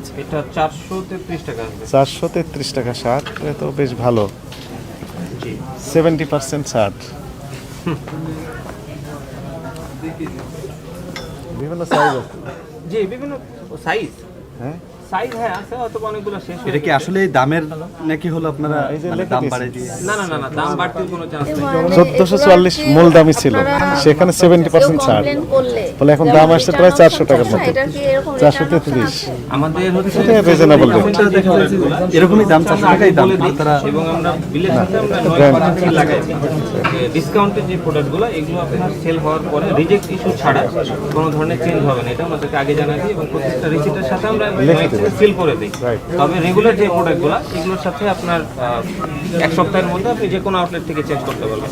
আছে? এটা 433 টাকা আসবে। 433 টাকা শার্ট, এটা তো বেশ ভালো। জি 70% শার্ট। বিভিন্ন সাইজ আছে। জি বিভিন্ন সাইজ। হ্যাঁ, সাইজ হ্যাঁ আছে, হয়তো অনেকগুলো শেষ হয়ে এটা কি গেছে। আসলে দামের নাকি হলো আপনারা এই যে মানে লেখা দাম দিয়েছে। বাড়াই দিয়ে? না না না না, দাম বাড়তির কোনো চান্স নেই। 1444 মূল দামই ছিল, সেখানে 70% ছাড়, ফলে এখন দাম আসছে প্রায় 400 টাকার মতো। 433। আমাদের হচ্ছে এটা reasonable rate। এটা দেখা যাচ্ছে যে এরকমই দাম 400 টাকাই দাম বলে দিই, তারা এবং আমরা বিলের সাথে আমরা brand। 9% লাগাই দিই। ডিসকাউন্টের যে প্রোডাক্টগুলো এগুলো আপনার সেল হওয়ার পরে রিজেক্ট ইস্যু ছাড়া কোনো ধরনের চেঞ্জ হবে না, এটা আমাদেরকে আগে জানা দিই, এবং প্রত্যেকটা রিসিটের সাথে আমরা সিল করে দিই। Right। তবে রেগুলার যে প্রোডাক্টগুলো এগুলোর সাথে আপনার 1 সপ্তাহের মধ্যে আপনি যে কোনো আউটলেট থেকে চেঞ্জ করতে পারবেন।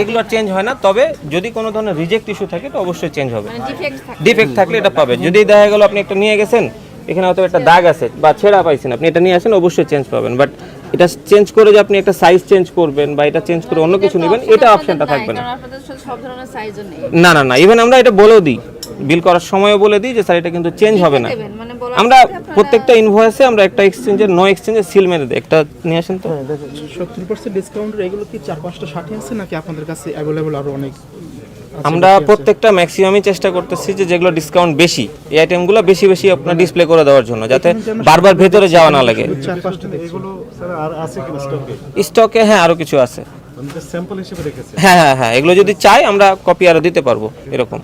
এগুলো চেঞ্জ হয় না, তবে যদি কোনো ধরনের রিজেক্ট ইস্যু থাকে তো অবশ্যই চেঞ্জ হবে। ডিফেক্ট থাকলে এটা পাবে। যদি দেখা গেল আপনি একটা নিয়ে গেছেন, এখানে হয়তো একটা দাগ আছে বা ছেঁড়া পাইছেন, আপনি এটা নিয়ে আসেন, অবশ্যই চেঞ্জ পাবেন। বাট এটা চেঞ্জ করে যে আপনি একটা সাইজ চেঞ্জ করবেন বা এটা চেঞ্জ করে অন্য কিছু নেবেন, এটা অপশনটা থাকবে না। সব ধরনের সাইজও নেই। না না না, ইভেন আমরা এটা বলেও দিই, বিল করার সময়ও বলে দিই যে স্যার এটা কিন্তু চেঞ্জ হবে না। মানে বলা আমরা প্রত্যেকটা ইনভয়েসে আমরা একটা এক্সচেঞ্জের নো এক্সচেঞ্জের সিল মেরে দিই। একটা নিয়ে আসেন তো। 70% ডিসকাউন্টের এগুলো কি 4-5টা শার্টই আছে নাকি আপনাদের কাছে অ্যাভেলেবল আরো অনেক আছে? আমরা প্রত্যেকটা ম্যাক্সিমামই চেষ্টা করতেছি যে যেগুলো ডিসকাউন্ট বেশি, এই আইটেমগুলো বেশি বেশি আপনার ডিসপ্লে করে দেওয়ার জন্য, যাতে বারবার ভেতরে যাওয়া না লাগে। 4-5টা দেখছি। এগুলো স্যার আর আছে কিনা স্টকে? স্টকে হ্যাঁ আরো কিছু আছে। আমি স্যাম্পল হিসেবে রেখেছি। হ্যাঁ হ্যাঁ হ্যাঁ, এগুলো যদি চাই আমরা কপি আরো দিতে পারবো এরকম।